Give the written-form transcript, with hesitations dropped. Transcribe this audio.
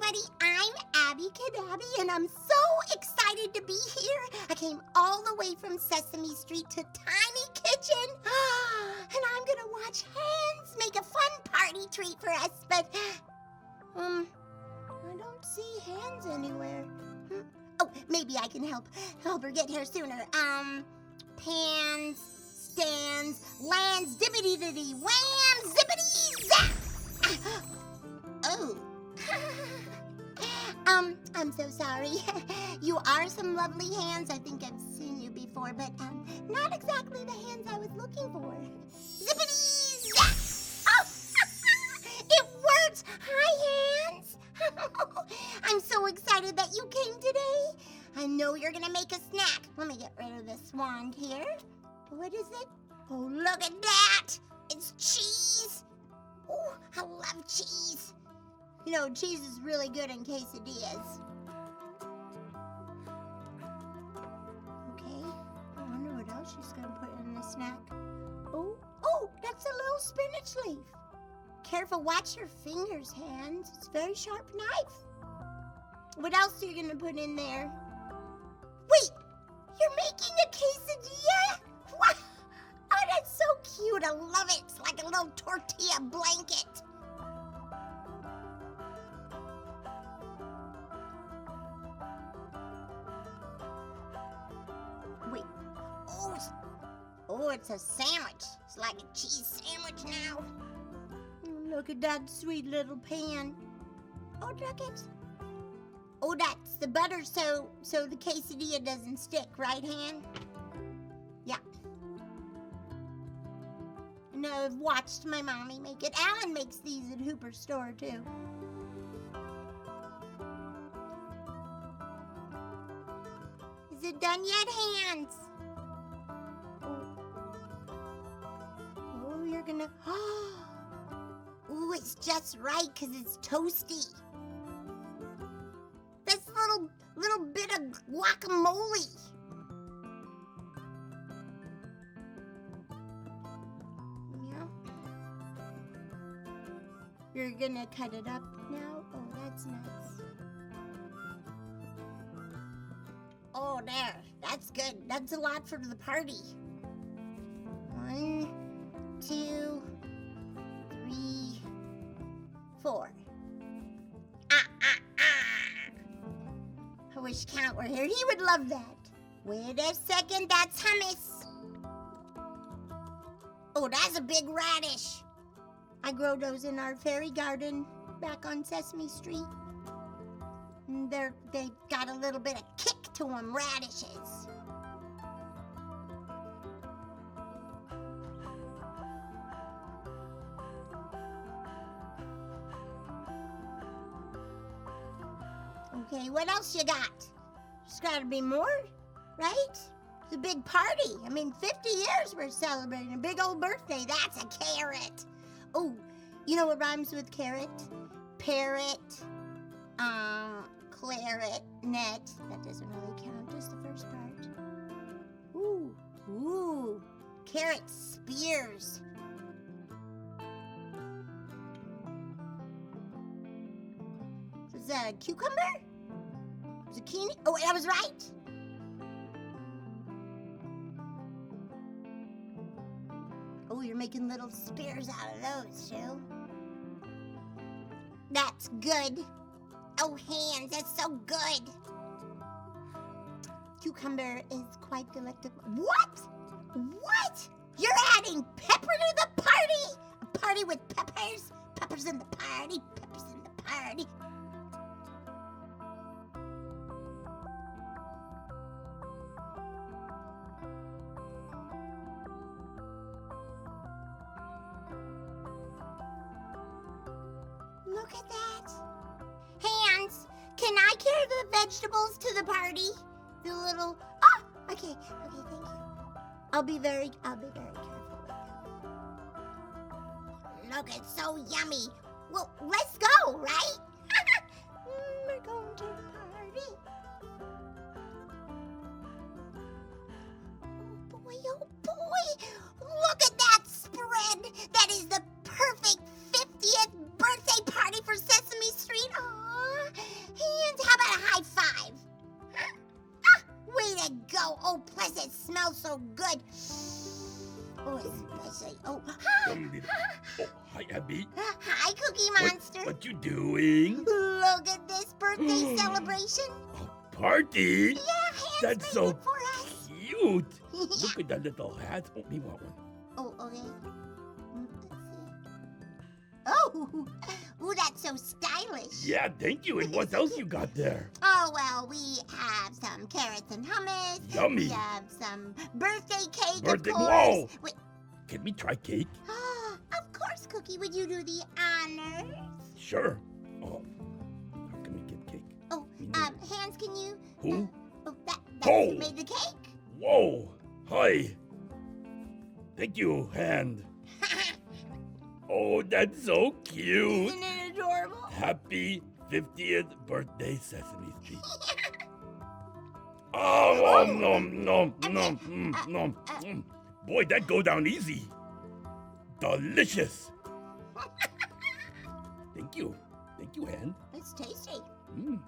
everybody. I'm Abby Cadabby, and I'm so excited to be here. I came all the way from Sesame Street to Tiny Kitchen, and I'm gonna watch Hans make a fun party treat for us, but, I don't see Hans anywhere. Oh, maybe I can help her get here sooner. Pans, stands, lands, dibbity-diddy, wham, zippity, zap! Oh. I'm so sorry. You are some lovely hands. I think I've seen you before, but, not exactly the hands I was looking for. Zippity, zap! Oh, it works! Hi, hands! I'm so excited that you came today. I know you're gonna make a snack. Let me get rid of this wand here. What is it? Oh, look at that! It's cheese! Oh, I love cheese. You know, cheese is really good in quesadillas. Okay, I wonder what else she's gonna put in the snack. Oh, that's a little spinach leaf. Careful, watch your fingers, Hans. It's a very sharp knife. What else are you gonna put in there? Wait, you're making a quesadilla? What? Oh, that's so cute. I love it. It's like a little tortilla blanket. Wait. Oh, it's a sandwich. It's like a cheese sandwich now. Look at that sweet little pan. Oh, look it. Oh, that's the butter so the quesadilla doesn't stick, right, Han? Yeah. And I've watched my mommy make it. Alan makes these at Hooper's store, too. Is it done yet, Hans? Oh, you're gonna... Ooh, it's just right because it's toasty. This little bit of guacamole. Yeah. You're gonna cut it up now? Oh, that's nice. Oh, there. That's good. That's a lot for the party. 1, 2, 3, 4. I wish Count were here. He would love that. Wait a second, that's hummus. Oh, that's a big radish. I grow those in our fairy garden back on Sesame Street. And they got a little bit of kick to them, radishes. Okay, what else you got? There's gotta be more, right? It's a big party. I mean, 50 years we're celebrating. A big old birthday. That's a carrot. Oh, you know what rhymes with carrot? Parrot, claret, net. That doesn't really count, just the first part. Ooh, carrot spears. Is that a cucumber? Zucchini? Oh, I was right. Oh, you're making little spears out of those, too. That's good. Oh, Hans, that's so good. Cucumber is quite delectable. What? What? You're adding pepper to the party? A party with peppers? Peppers in the party, peppers in the party. Look at that. Hans, can I carry the vegetables to the party? The little, okay, thank you. I'll be very careful with them. Look, it's so yummy. Well, let's go, right? We're going to the party. Oh boy, look at that spread. That is the perfect 50th birthday party for Sesame Street. Aww. Oh, plus it smells so good. Oh, especially. Oh, Oh, hi, Abby. hi, Cookie Monster. What you doing? Look at this birthday celebration. A party? Yeah, Hans That's made so it for us. cute. Look at that little hat. Oh, me want one. Oh, okay. Let's see. Oh, ooh, that's so stylish. Yeah, thank you. And what else you got there? Oh, well, we have some carrots and hummus. Yummy. We have some birthday cake, Birthday- of course. whoa. Wait. Can we try cake? Of course, Cookie. Would you do the honors? Sure. Oh, how can we get cake? Oh, Me neither. Hans, can you? Who? That's Oh. who made the cake. Whoa. Hi. Thank you, hand. Oh, that's so cute. Isn't it adorable? Happy 50th birthday, Sesame Street. Oh, nom, nom, nom, nom. Boy, that go down easy. Delicious. Thank you. Thank you, hand. It's tasty. Mm.